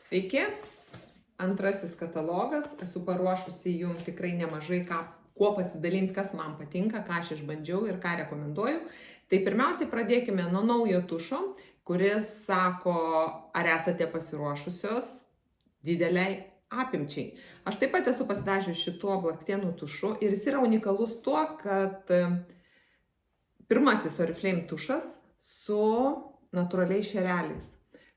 Sveiki, antrasis katalogas. Esu paruošusi jums tikrai nemažai kuo pasidalinti, kas man patinka, ką aš išbandžiau ir ką rekomenduoju. Tai pirmiausiai pradėkime nuo naujo tušo, kuris sako, ar esate pasiruošusios dideliai apimčiai. Aš taip pat esu pasidažius šituo blakstienų tušu ir jis yra unikalus tuo, kad pirmasis Oriflame tušas su natūraliais šereliais.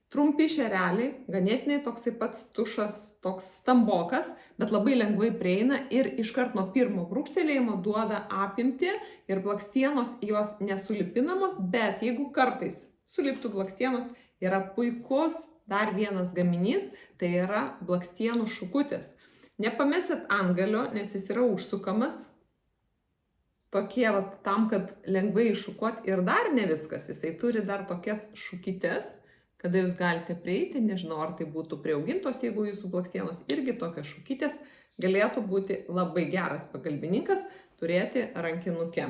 Trumpi šereliai, ganėtinai toksai pats tušas, toks stambokas, bet labai lengvai prieina ir iškart nuo pirmo brūkštelėjimo duoda apimtį ir blakstienos jos nesulipinamos, bet jeigu kartais suliptų blakstienos, yra puikus dar vienas gaminys, tai yra blakstienų šukutis. Nepamesit antgalio, nes jis yra užsukamas, tokie tam, kad lengvai iššukuot ir dar ne viskas, jisai turi dar tokias šukytes, kada jūs galite prieiti, nežinau, ar tai būtų priaugintos, jeigu jūsų blakstienos irgi tokios šukytės, galėtų būti labai geras pagalbininkas turėti rankinuke.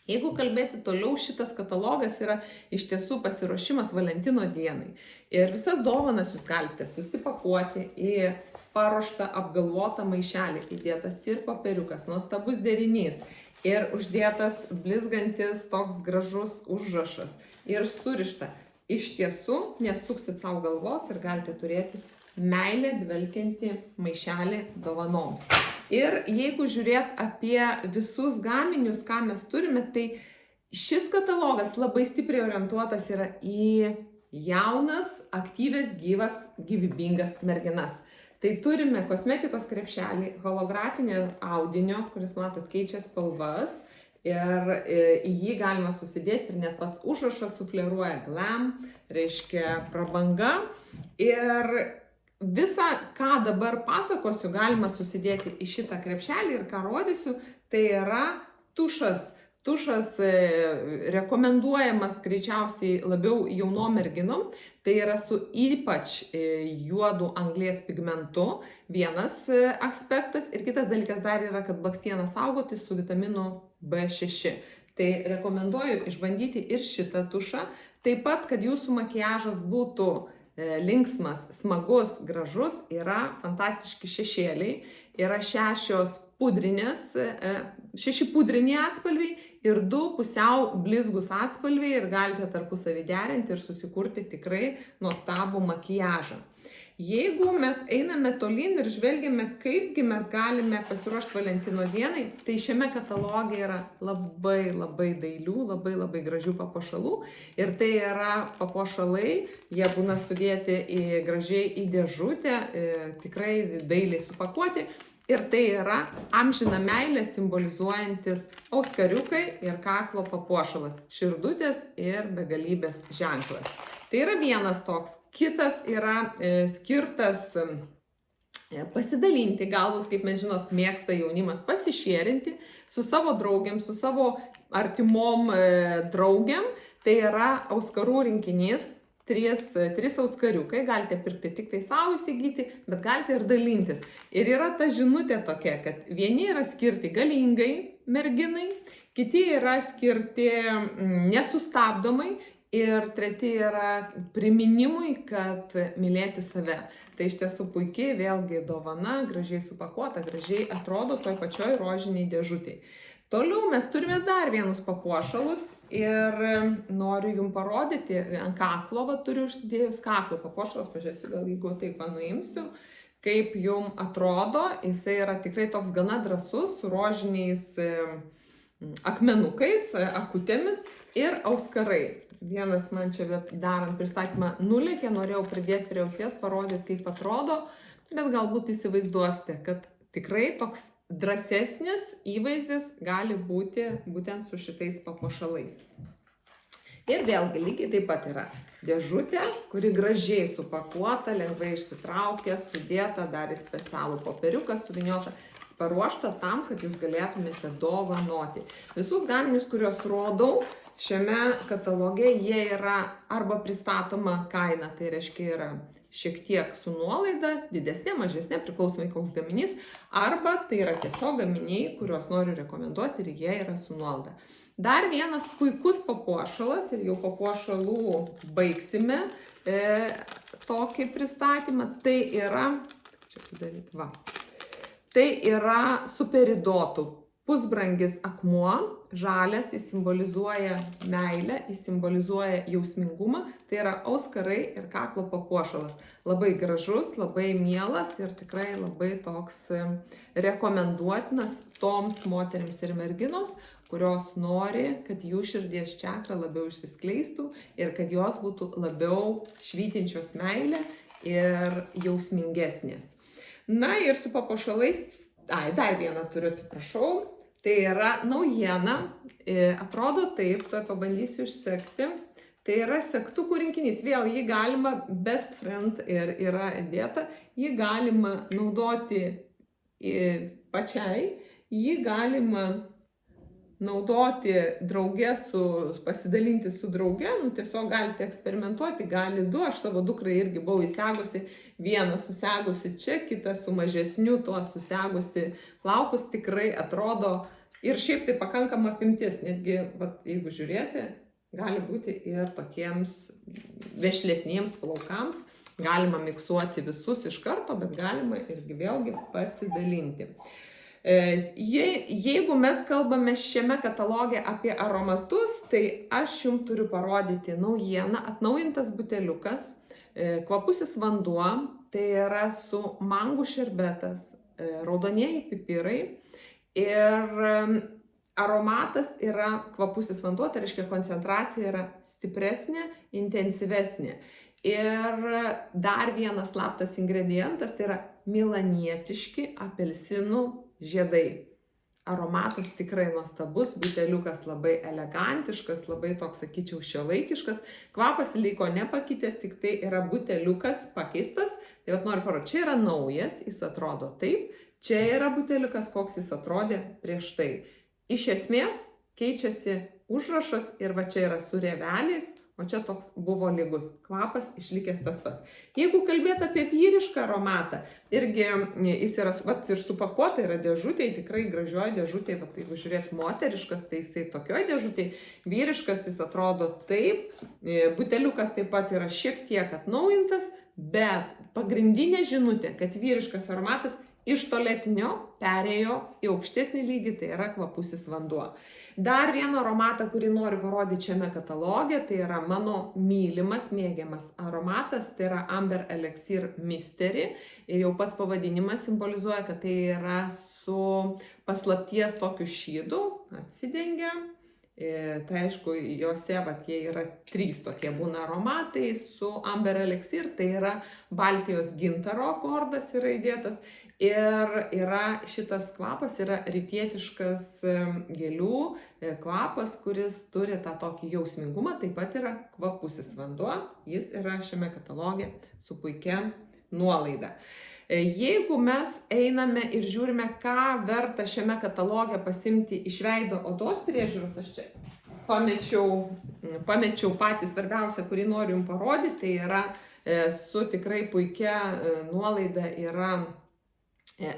Jeigu kalbėti toliau, šitas katalogas yra iš tiesų pasiruošimas Valentino dienai. Ir visas dovanas jūs galite susipakuoti į paruoštą apgalvotą maišelį, įdėtas ir popieriukas, nuostabus derinys ir uždėtas blizgantis toks gražus užrašas ir surišta. Iš tiesų nesuksit savo galvos ir galite turėti meilę dvelkiantį maišelį dovanoms. Ir jeigu žiūrėt apie visus gaminius, ką mes turime, tai šis katalogas labai stipriai orientuotas yra į jaunas, aktyves, gyvas, gyvybingas merginas. Tai turime kosmetikos krepšelį, holografinio audinio, kuris matot keičia spalvas. Ir į jį galima susidėti ir net pats užrašas sufleruoja glam, reiškia prabanga. Ir visą, ką dabar pasakosiu, galima susidėti į šitą krepšelį ir ką rodysiu, tai yra tušas. Tušas rekomenduojamas greičiausiai labiau jaunom merginom, tai yra su ypač juodu anglies pigmentu, vienas aspektas ir kitas dalykas dar yra, kad blakstieną saugoti su vitaminu B6. Tai rekomenduoju išbandyti ir šitą tušą, taip pat, kad jūsų makiažas būtų linksmas, smagus, gražus, yra fantastiški šešėliai, yra 6 pudriniai atspalviai ir 2 pusiau blizgus atspalviai ir galite tarpusavį derinti ir susikurti tikrai nuostabų makiažą. Jeigu mes einame tolyn ir žvelgiame, kaipgi mes galime pasiruošti Valentino dienai, tai šiame kataloge yra labai dailių, labai gražių papuošalų. Ir tai yra papuošalai, jie būna sudėti gražiai į dėžutę, tikrai dailiai supakuoti. Ir tai yra amžiną meilę simbolizuojantis auskariukai ir kaklo papuošalas, širdutės ir begalybės ženklas. Tai yra vienas toks. Kitas yra skirtas pasidalinti, galbūt, kaip mes žinot, mėgsta jaunimas pasišėrinti su savo draugiam, su savo artimom draugiam. Tai yra auskarų rinkinys. 3 auskariukai, galite pirkti tik tai savo įsigyti, bet galite ir dalintis. Ir yra ta žinutė tokia, kad vieni yra skirti galingai merginai, kiti yra skirti nesustabdomai ir treti yra priminimui, kad mylėti save. Tai iš tiesų puikiai vėlgi dovana, gražiai supakuota, gražiai atrodo toj pačioj rožiniai dėžutėj. Toliau mes turime dar vienus papuošalus ir noriu jums parodyti ant kaklo, turiu užsidėjus kaklo papuošalas, pažiūrėsiu, gal jeigu taip nuimsiu, kaip jums atrodo, jisai yra tikrai toks gana drąsus, su rožiniais akmenukais, akutėmis ir auskarai. Vienas man čia darant pristatymą nulėkė, norėjau pridėti prie ausies, parodyti, kaip atrodo, bet galbūt įsivaizduosite, kad tikrai toks drąsesnis įvaizdis gali būti būtent su šitais papuošalais. Ir vėlgi lygiai taip pat yra dėžutė, kuri gražiai supakuota, lengvai išsitraukia, sudėta, dar į specialų popieriuką suvyniota, paruošta tam, kad jūs galėtumėte dovanoti. Visus gaminius, kuriuos rodau šiame kataloge, jie yra arba pristatoma kaina, tai reiškia yra šiek tiek su nuolaida, didesnė, mažesnė, priklausomai koks gaminys, arba tai yra tiesiog gaminiai, kuriuos noriu rekomenduoti ir jie yra su nuolaida. Dar vienas puikus papuošalas ir jau papuošalų baigsime tokį pristatymą. Tai yra, čia padaryti, va. Tai yra superidotų pusbrangis akmuo, žalias, jis simbolizuoja meilę, jis simbolizuoja jausmingumą, tai yra auskarai ir kaklo papuošalas. Labai gražus, labai mielas ir tikrai labai toks rekomenduotinas toms moterims ir merginoms, kurios nori, kad jų širdies čakra labiau išsiskleistų ir kad jos būtų labiau švytinčios meilę ir jausmingesnės. Na ir su papuošalais, dar vieną turiu, atsiprašau. Tai yra naujiena, atrodo taip, tuoj pabandysiu išsekti. Tai yra segtukų rinkinys, vėl jį galima, best friend ir yra įdėta, jį galima naudoti pačiai, jį galima naudoti drauge, pasidalinti su drauge, tiesiog galite eksperimentuoti, gali du, aš savo dukrai irgi buvau įsegusi, vieną susegusi čia, kitą su mažesniu, tuo susegusi plaukus, tikrai atrodo ir šiaip tai pakankama apimtis, netgi, jeigu žiūrėti, gali būti ir tokiems vešlesniems plaukams, galima miksuoti visus iš karto, bet galima irgi vėlgi pasidalinti. Jeigu mes kalbame šiame kataloge apie aromatus, tai aš jums turiu parodyti naujieną, atnaujintas buteliukas, kvapusis vanduo, tai yra su mangų šerbetas, raudonieji pipirai ir aromatas yra kvapusis vanduo, tai reiškia koncentracija yra stipresnė, intensyvesnė. Ir dar vienas slaptas ingredientas, tai yra milanietiški apelsinų žiedai. Aromatas tikrai nuostabus, buteliukas labai elegantiškas, labai toks, sakyčiau, šiuolaikiškas. Kvapas liko nepakitęs, tik tai yra buteliukas pakeistas. Tai noriu parodyti, čia yra naujas, jis atrodo taip. Čia yra buteliukas, koks jis atrodė prieš tai. Iš esmės keičiasi užrašas ir va čia yra su rieveliais, o čia toks buvo lygus. Kvapas išlikęs tas pats. Jeigu kalbėt apie vyrišką aromatą, irgi jis yra ir supakuota, yra dėžutėje, tikrai gražioje dėžutėje, jeigu žiūrėt moteriškas, tai jisai tokioje dėžutėje, vyriškas jis atrodo taip, buteliukas taip pat yra šiek tiek atnaujintas, bet pagrindinė žinutė, kad vyriškas aromatas iš tualetinio perėjo į aukštesnį lygį, tai yra kvapusis vanduo. Dar vieną aromatą, kurį noriu parodyti šiame kataloge, tai yra mano mylimas, mėgiamas aromatas, tai yra Amber Elixir Mystery. Ir jau pats pavadinimas simbolizuoja, kad tai yra su paslapties tokiu šydu, atsidengia. Tai aišku, juose jie yra 3 tokie būna aromatai su Amber Elixir, tai yra Baltijos gintaro akordas yra įdėtas. Ir šitas kvapas yra rytietiškas gėlių kvapas, kuris turi tą tokį jausmingumą, taip pat yra kvapusis vanduo, jis yra šiame kataloge su puikia nuolaida. Jeigu mes einame ir žiūrime, ką verta šiame kataloge pasimti iš veido odos priežiūros, aš čia pamečiau patį svarbiausią, kurį noriu jums parodyti, tai yra su tikrai puikia nuolaida yra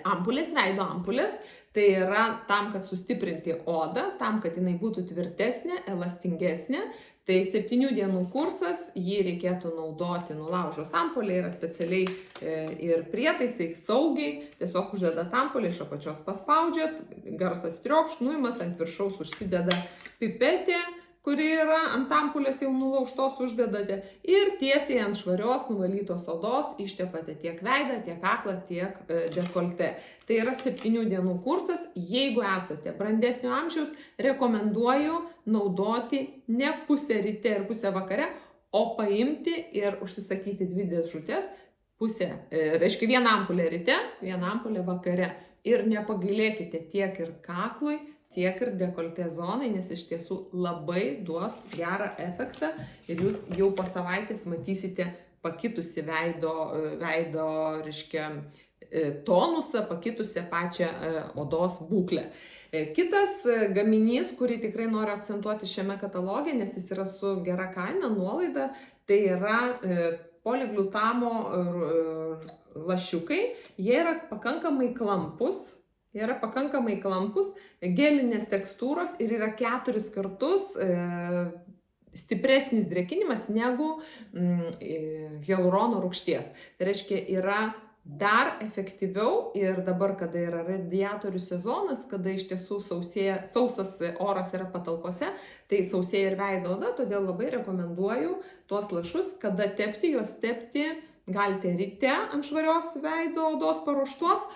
ampulės, veido ampulės, tai yra tam, kad sustiprinti odą, tam, kad jinai būtų tvirtesnė, elastingesnė. Tai 7 dienų kursas, jį reikėtų naudoti nulaužus ampulę, yra specialiai ir prietaisai saugiai, tiesiog uždedat ampulę, iš apačios paspaudžiat, garsas triokšt, nuimat, ant viršaus užsideda pipetė, kuri yra ant ampulės jau nulaužtos uždedate ir tiesiai ant švarios nuvalytos odos ištepate tiek veidą, tiek kaklą, tiek dekoltę. Tai yra 7 dienų kursas. Jeigu esate brandesnio amžiaus, rekomenduoju naudoti ne pusę ryte ir pusę vakare, o paimti ir užsisakyti 2 dėžutes, reiškia 1 ampulę ryte, 1 ampulę vakare. Ir nepagailėkite tiek ir kaklui, tiek ir dekoltė zonai, nes iš tiesų labai duos gerą efektą ir jūs jau po savaitės matysite pakitusi veido reiškia, tonusą, pakitusią pačią odos būklę. Kitas gaminys, kurį tikrai noriu akcentuoti šiame kataloge, nes jis yra su gera kaina, nuolaida, tai yra poliglutamo lašiukai. Jie yra pakankamai klampus, gelinės tekstūros ir yra 4 kartus stipresnis drėkinimas negu hialurono rūgšties. Tai reiškia, yra dar efektyviau ir dabar, kada yra radiatorių sezonas, kada iš tiesų sausas oras yra patalpose, tai sausėja ir veido oda, todėl labai rekomenduoju tuos lašus, kada tepti, juos tepti galite ryte ant švarios veido odos paruoštos,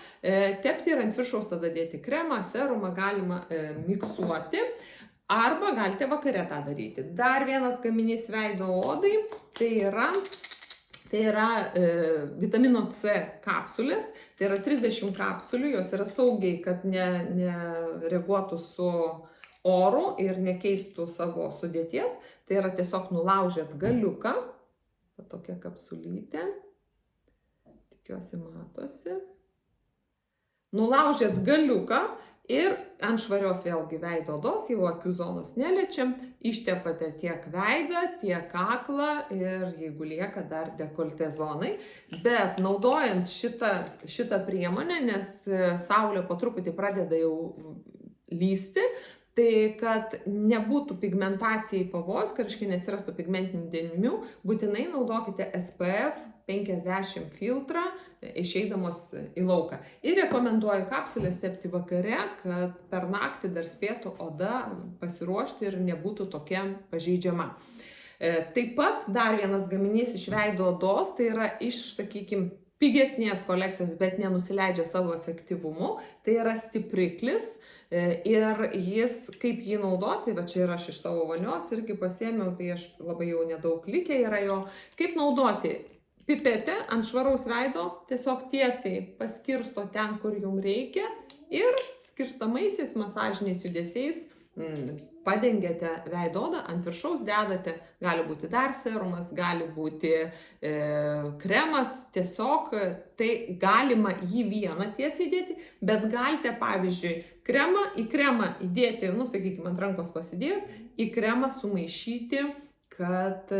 tepti ir ant viršaus tada dėti kremą, serumą galima miksuoti. Arba galite vakare tą daryti. Dar vienas gaminys veido odai, tai yra vitamino C kapsulės, tai yra 30 kapsulių, jos yra saugiai, kad nereaguotų su oru ir nekeistų savo sudėties. Tai yra tiesiog nulaužėt galiuką, tokia kapsulytė, tikiuosi matosi. Nulaužėt galiuką ir ant švarios vėlgi veido odos, jau akių zonos neliečiam, ištepate tiek veidą, tiek kaklą ir jeigu lieka dar dekoltė zonai. Bet naudojant šitą priemonę, nes saulė po truputį pradeda jau lysti, tai kad nebūtų pigmentacijai pavojus, kad neatsirastų pigmentinių dėmių, būtinai naudokite SPF 50 filtrą išeidamos į lauką. Ir rekomenduoju kapsulės tepti vakare, kad per naktį dar spėtų oda pasiruošti ir nebūtų tokia pažeidžiama. Taip pat dar vienas gaminys iš veido odos, tai yra iš, sakykime, pigesnės kolekcijos, bet nenusileidžia savo efektyvumu, tai yra stipriklis. Ir jis, kaip jį naudoti, va čia ir aš iš savo vonios irgi pasiėmiau, tai aš labai jau nedaug likę yra jo, kaip naudoti. Pipetę ant švaraus veido tiesiog tiesiai paskirsto ten, kur jums reikia ir skirstamaisiais masažiniais judesiais padengiate veido odą, ant viršaus dedate, gali būti dar serumas, gali būti kremas, tiesiog tai galima jį vieną tiesiai dėti, bet galite, pavyzdžiui, į kremą įdėti, sakykime, ant rankos pasidėjot, į kremą sumaišyti, kad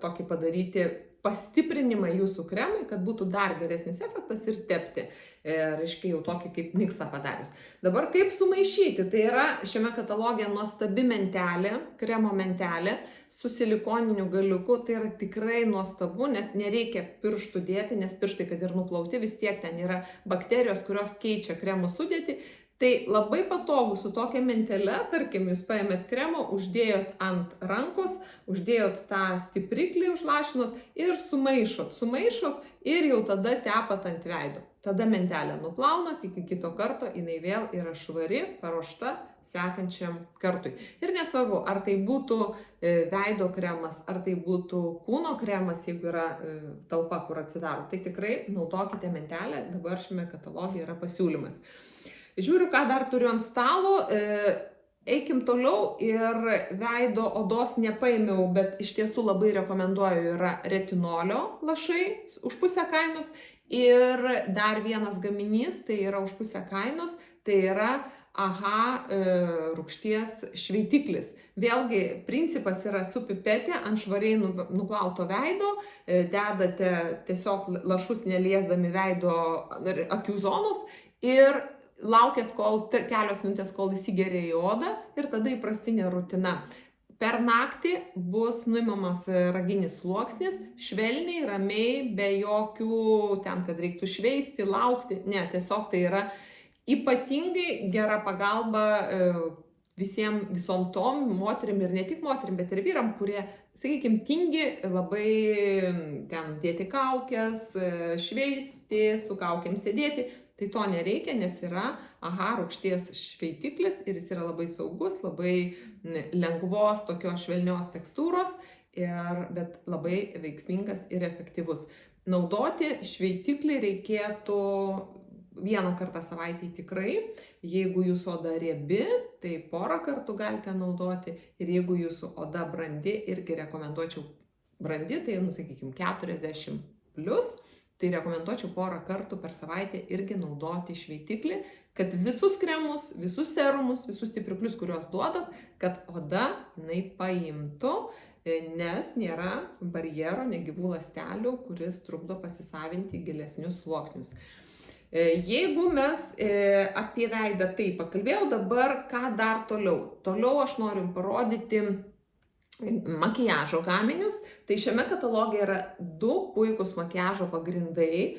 tokį padaryti pastiprinimą jūsų kremai, kad būtų dar geresnis efektas ir tepti. Reiškia jau tokį kaip miksą padarius. Dabar kaip sumaišyti? Tai yra šiame kataloge nuostabi mentelė, kremo mentelė su silikoniniu galiuku. Tai yra tikrai nuostabu, nes nereikia pirštų dėti, nes pirštai, kad ir nuplauti, vis tiek ten yra bakterijos, kurios keičia kremų sudėtį. Tai labai patogu su tokia mentele, tarkim, jūs paėmėt kremą, uždėjot ant rankos, uždėjot tą stipriklį, užlašinot ir sumaišot ir jau tada tepat ant veido. Tada mentelę nuplaunat, iki kito karto jinai vėl yra švari, paruošta sekančiam kartui. Ir nesvarbu, ar tai būtų veido kremas, ar tai būtų kūno kremas, jeigu yra talpa, kur atsidaro, tai tikrai naudokite mentelę, dabar šiame kataloge yra pasiūlymas. Žiūriu, ką dar turiu ant stalo, eikim toliau ir veido odos nepaėmiau, bet iš tiesų labai rekomenduoju, yra retinolio lašai už pusę kainos ir dar vienas gaminys, tai yra už pusę kainos, tai yra AHA rūgšties šveitiklis. Vėlgi, principas yra su pipetė ant švariai nuplauto veido, dedate tiesiog lašus neliesdami veido akių zonos ir laukiat kelios minutės, kol įsigeria į odą ir tada įprastinė rutina. Per naktį bus nuimamas raginis sluoksnis, švelniai, ramiai, be jokių ten, kad reiktų šveisti, laukti. Ne, tiesiog tai yra ypatingai gera pagalba visom tom moterim ir ne tik moterim, bet ir vyram, kurie, sakykime, tingi labai ten dėti kaukės, šveisti, su kaukėm sėdėti. Tai to nereikia, nes yra AHA rūgšties šveitiklis ir jis yra labai saugus, labai lengvos, tokios švelnios tekstūros, bet labai veiksmingas ir efektyvus. Naudoti šveitiklį reikėtų vieną kartą savaitėje tikrai. Jeigu jūsų oda riebi, tai porą kartų galite naudoti ir jeigu jūsų oda brandi, irgi rekomenduočiau brandi, tai, sakykime, 40+. Tai rekomenduočiau porą kartų per savaitę irgi naudoti šveitiklį, kad visus kremus, visus serumus, visus stipriklius, kuriuos duodat, kad oda jinai paimtų, nes nėra barjero negyvų ląstelių, kuris trukdo pasisavinti gilesnius sluoksnius. Jeigu mes apie veidą tai pakalbėjau, dabar ką dar toliau? Toliau aš noriu parodyti makiažo gaminius. Tai šiame kataloge yra 2 puikūs makiažo pagrindai,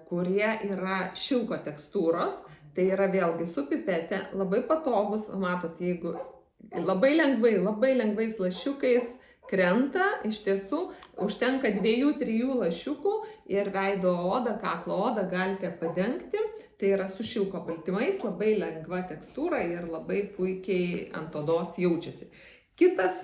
kurie yra šilko tekstūros. Tai yra vėlgi su pipete, labai patogus, matot, jeigu labai lengvais lašiukais krenta, iš tiesų užtenka 2-3 lašiukų ir veido odą, kaklo odą galite padengti. Tai yra su šilko baltymais, labai lengva tekstūra ir labai puikiai ant odos jaučiasi. Kitas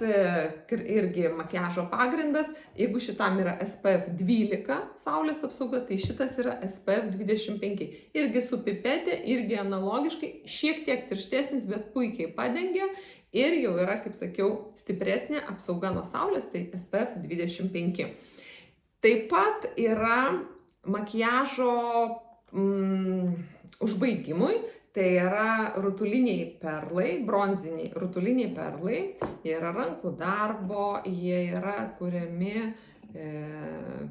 irgi makiažo pagrindas, jeigu šitam yra SPF 12 saulės apsauga, tai šitas yra SPF 25. Irgi su pipetė, irgi analogiškai, šiek tiek tirštesnis, bet puikiai padengia ir jau yra, kaip sakiau, stipresnė apsauga nuo saulės, tai SPF 25. Taip pat yra makiažo užbaigimui. Tai yra rutuliniai perlai, bronziniai rutuliniai perlai, jie yra rankų darbo, jie yra kuriami,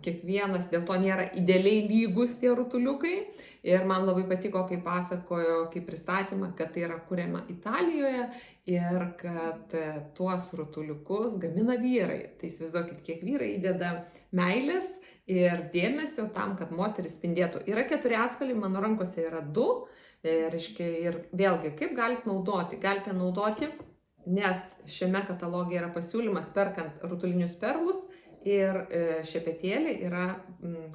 kiekvienas, dėl to nėra idealiai lygus tie rutuliukai. Ir man labai patiko, kai pasakojo, kaip pristatymą, kad tai yra kuriama Italijoje ir kad tuos rutuliukus gamina vyrai. Tai įsivaizduokit, kiek vyrai įdeda meilės ir dėmesio tam, kad moteris spindėtų. Yra 4 atspalviai, mano rankose yra 2. Ir vėlgi, kaip galite naudoti? Galite naudoti, nes šiame kataloge yra pasiūlymas perkant rutulinius perlus ir šepetėlį yra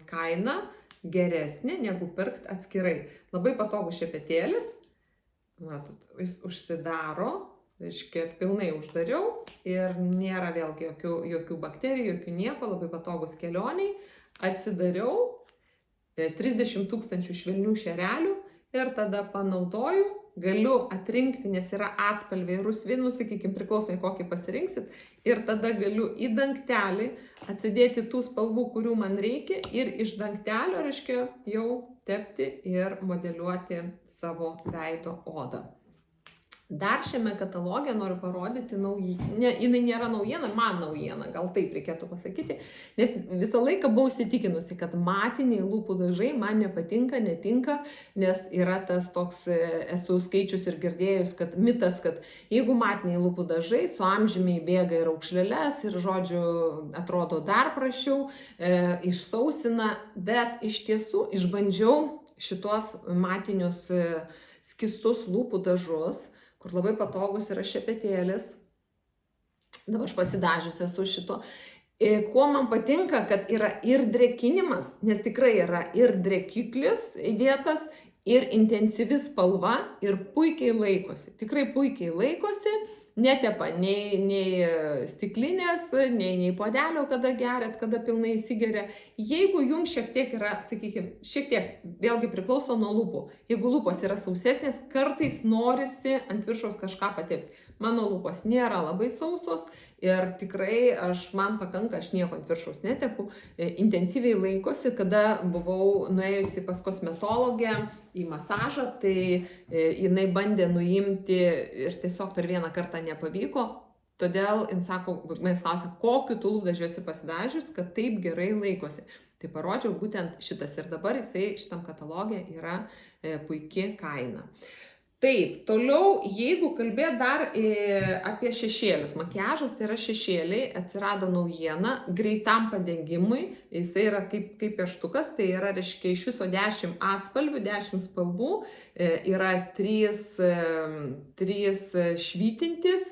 kaina geresnė negu pirkti atskirai. Labai patogus šepetėlis, matot, jis užsidaro, pilnai uždariau ir nėra vėlgi jokių bakterijų, jokių nieko, labai patogus kelioniai. Atsidariau 30 000 švelnių šerelių. Ir tada panaudoju, galiu atrinkti, nes yra atspalviai rusvi, sakykime, priklausomai kokį pasirinksit. Ir tada galiu į dangtelį atsidėti tų spalvų, kurių man reikia ir iš dangtelio, jau tepti ir modeliuoti savo veido odą. Dar šiame kataloge noriu parodyti jinai nėra naujiena, man naujiena, gal taip reikėtų pasakyti, nes visą laiką buvau įsitikinusi, kad matiniai lūpų dažai man nepatinka, netinka, nes yra tas toks, esu skaičius ir girdėjus, kad mitas, kad jeigu matiniai lūpų dažai su amžiumi įbėga ir raukšleles ir, žodžiu, atrodo dar prašiau, išsausina, bet iš tiesų išbandžiau šitos matinius skistus lūpų dažus, kur labai patogus yra šepetėlis. Dabar aš pasidažius esu šito. Kuo man patinka, kad yra ir drėkinimas, nes tikrai yra ir drėkiklis įdėtas, ir intensyvi spalva, ir puikiai laikosi. Tikrai puikiai laikosi, netepa nei stiklinės, nei puodelio, kada geriat, kada pilnai įsigeria. Jeigu jums šiek tiek yra, sakykime, šiek tiek, vėlgi priklauso nuo lūpų. Jeigu lūpos yra sausesnės, kartais norisi ant viršaus kažką patepti. Mano lūpos nėra labai sausos ir tikrai man pakanka, aš nieko ant viršaus netepu. Intensyviai laikosi, kada buvau nuėjusi pas kosmetologę į masažą, tai jinai bandė nuimti ir tiesiog per vieną kartą nepavyko. Todėl jin sako, manęs klausia, kokiu tu lūpdažiu esi pasidažius, kad taip gerai laikosi. Tai parodžiau būtent šitas ir dabar jisai šitam kataloge yra puikia kaina. Taip, toliau, jeigu kalbėt dar apie šešėlius, makiažas tai yra šešėliai, atsirado naujiena greitam padengimui, jisai yra kaip pieštukas, tai yra, reiškia, iš viso 10 atspalvių, 10 spalvų, yra 3 švytintis,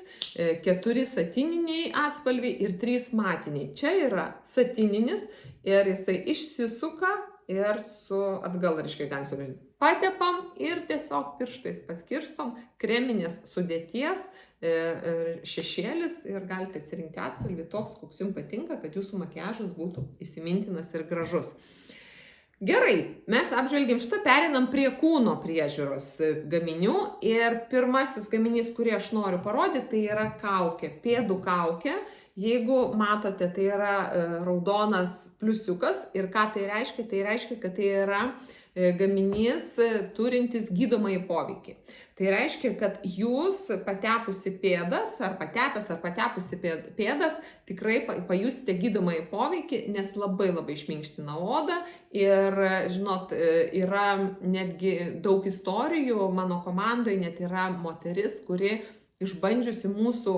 4 satininiai atspalviai ir 3 matiniai. Čia yra satininis ir jisai išsisuka ir atgal, reiškia, galim sugrįžti. Patepam ir tiesiog pirštais paskirstom kreminės sudėties šešėlis ir galite atsirinkti atspalvį toks, koks jums patinka, kad jūsų makiažas būtų įsimintinas ir gražus. Gerai, mes apžvelgėm šitą, pereinam prie kūno priežiūros gaminių ir pirmasis gaminys, kurį aš noriu parodyti, tai yra kaukė, pėdų kaukė. Jeigu matote, tai yra raudonas pliusiukas ir ką tai reiškia? Tai reiškia, kad tai yra gaminys turintis gydomąjį poveikį. Tai reiškia, kad jūs patepusi pėdas, ar patepusi pėdas, tikrai pajusite gydomąjį poveikį, nes labai išminkština odą. Ir, žinot, yra netgi daug istorijų, mano komandoje net yra moteris, kuri išbandžiusi mūsų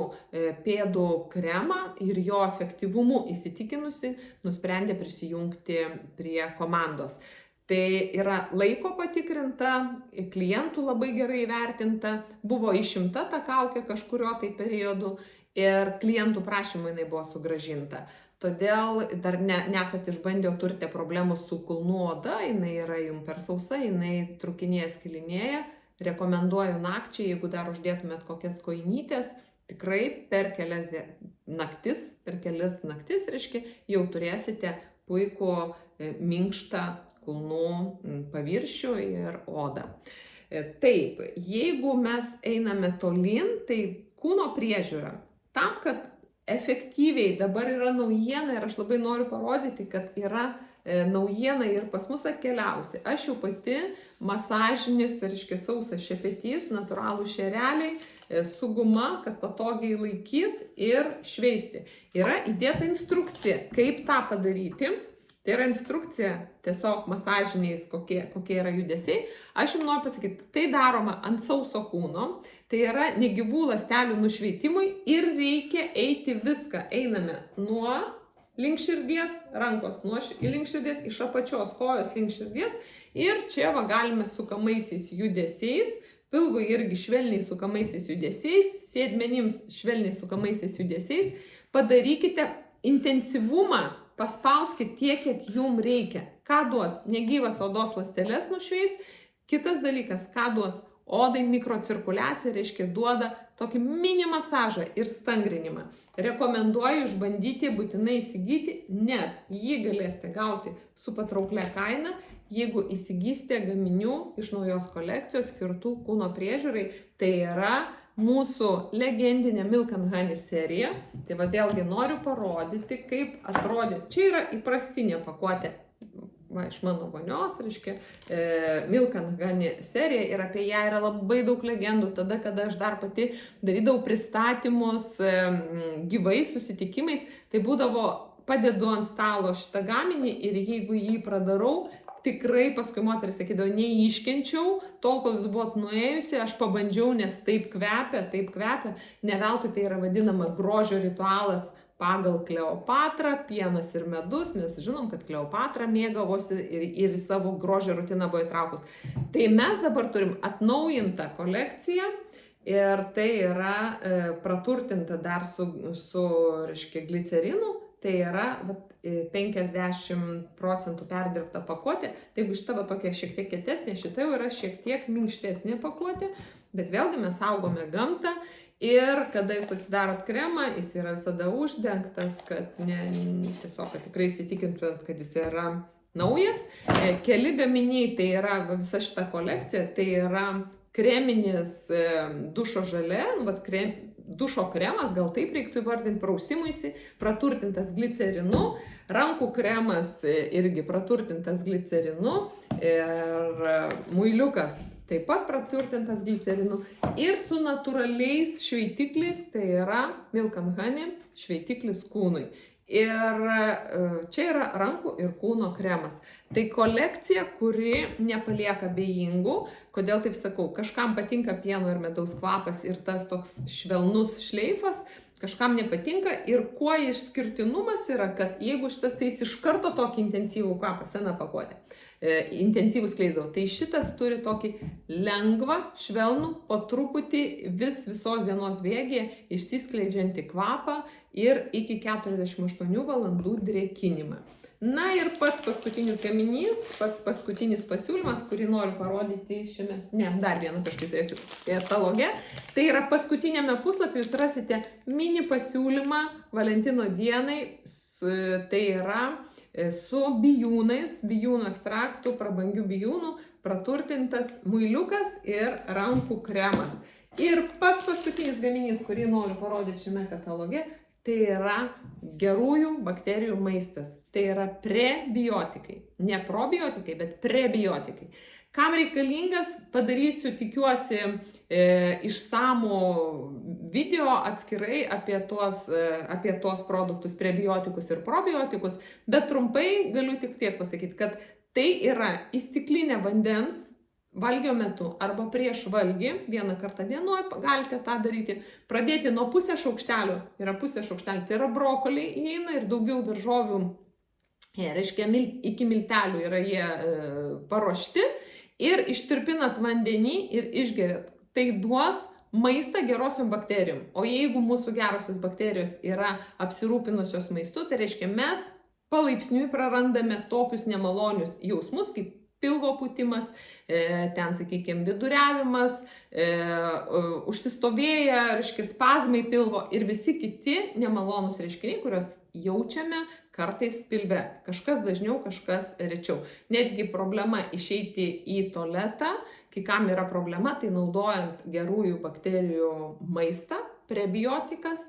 pėdų kremą ir jo efektyvumu įsitikinusi, nusprendė prisijungti prie komandos. Tai yra laiko patikrinta, klientų labai gerai įvertinta, buvo išimta ta kaukė kažkurio tai periodu ir klientų prašymų jinai buvo sugrąžinta. Todėl dar nesat išbandę, turite problemų su kulnų oda, jinai yra jums per sausa, jinai trukinėja, skilinėja. Rekomenduoju nakčiai, jeigu dar uždėtumėt kokias kojinytės, tikrai per kelias naktis, reiškia, jau turėsite puikų minkštą kulnų paviršių ir odą. Taip, jeigu mes einame tolyn, tai kūno priežiūra. Tam, kad efektyviai dabar yra naujiena ir aš labai noriu parodyti, kad yra naujiena ir pas mus atkeliausi. Aš jau pati masažinis, reiškia sausas šepetys, natūralų šereliai su guma, kad patogiai laikyti ir šveisti. Yra įdėta instrukcija, kaip tą padaryti. Tai yra instrukcija tiesiog masažiniais, kokie yra judesiai. Aš jums noriu pasakyti, tai daroma ant sauso kūno, tai yra negyvų ląstelių nušveitimui ir reikia eiti viską. Einame nuo link širdies, rankos link širdies, iš apačios kojos link širdies ir čia va galime sukamaisiais judesiais, pilvui irgi švelniai sukamaisiais judesiais, sėdmenims švelniai sukamaisiais judesiais, padarykite intensyvumą, paspauskit tiek, kiek jums reikia. Ką duos? Negyvas odos ląsteles nušveis. Kitas dalykas, ką duos? Odai mikrocirkuliacija, reiškia, duoda tokį mini masažą ir stangrinimą. Rekomenduoju išbandyti, būtinai įsigyti, nes jį galėsite gauti su patrauklia kaina, jeigu įsigysite gaminių iš naujos kolekcijos skirtų kūno priežiūrai. Tai yra mūsų legendinė Milk & Honey serija. Tai va vėlgi noriu parodyti, kaip atrodė. Čia yra įprastinė pakuotė. Va, iš mano vonios, reiškia, Milk & Honey serija ir apie ją yra labai daug legendų. Tada, kada aš dar pati darydavau pristatymus gyvai susitikimais, tai būdavo padedu ant stalo šitą gaminį ir jeigu jį pradarau, tikrai paskui moteris sakydavo, neiškenčiau, tol, kol jūs buvot nuėjusi, aš pabandžiau, nes taip kvepia, ne veltui tai yra vadinama grožio ritualas pagal Kleopatrą, pienas ir medus, mes žinom, kad Kleopatra mėgavosi ir į savo grožio rutiną buvo įtraukus. Tai mes dabar turim atnaujintą kolekciją ir tai yra praturtinta dar su reiškia, glicerinu. Tai yra 50% perdirbta pakuotė. Tai jeigu šita tokia šiek tiek kietesnė, šita jau yra šiek tiek minkštesnė pakuotė, bet vėlgi mes saugome gamtą ir kada jūs atsidarot kremą, jis yra visada uždengtas, kad tiesiog kad tikrai įsitikintumėt, kad jis yra naujas. Keli gaminiai, tai yra visa šita kolekcija, tai yra kreminis dušo želė, dušo kremas, gal taip reiktų įvardinti, prausimuisi, praturtintas glicerinu, rankų kremas irgi praturtintas glicerinu ir muiliukas taip pat praturtintas glicerinu ir su natūraliais šveitikliais, tai yra Milk & Honey šveitiklis kūnui. Ir čia yra rankų ir kūno kremas. Tai kolekcija, kuri nepalieka abejingų. Kodėl taip sakau? Kažkam patinka pieno ir medaus kvapas ir tas toks švelnus šleifas, kažkam nepatinka. Ir kuo išskirtinumas yra, kad jeigu šitas tai iš karto tokį intensyvų kvapą, seną pakuotę, intensyvų skleisdavo, tai šitas turi tokį lengvą, švelnų, po truputį visos dienos bėgyje išsiskleidžiantį kvapą ir iki 48 valandų drėkinimą. Na ir pats paskutinis gaminys, pats paskutinis pasiūlymas, kurį noriu parodyti šiame, dar vieną kažkai turėsiu kataloge. Tai yra paskutinėme puslapyje jūs rasite mini pasiūlymą Valentino dienai, tai yra su bijūnais, bijūnų ekstraktų, prabangių bijūnų, praturtintas muiliukas ir rankų kremas. Ir pats paskutinis gaminys, kurį noriu parodyti šiame kataloge, tai yra gerųjų bakterijų maistas. Tai yra prebiotikai. Ne probiotikai, bet prebiotikai. Kam reikalingas, padarysiu, tikiuosi, išsamų video atskirai apie tuos produktus, prebiotikus ir probiotikus, bet trumpai galiu tik tiek pasakyti, kad tai yra į stiklinę vandens valgio metu arba prieš valgį, vieną kartą dienoj galite tą daryti, pradėti nuo pusės šaukštelio, yra pusė šaukštelio, tai yra brokoliai įeina ir daugiau daržovių, reiškia iki miltelių yra jie paruošti ir ištirpinat vandenį ir išgeriat. Tai duos maistą gerosiom bakterijom. O jeigu mūsų gerosios bakterijos yra apsirūpinusios maistu, tai reiškia mes palaipsniui prarandame tokius nemalonius jausmus, kaip pilvo pūtimas, ten, sakykime, viduriavimas, užsistovėję, reiškia, spazmai pilvo ir visi kiti nemalonus reiškiniai, kuriuos jaučiame kartais pilve. Kažkas dažniau, kažkas rečiau. Netgi problema išeiti į tualetą, kai kam yra problema, tai naudojant gerųjų bakterijų maistą, prebiotikus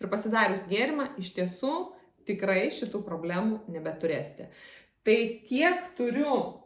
ir pasidarius gėrimą, iš tiesų tikrai šitų problemų nebeturėsite. Tai tiek turiu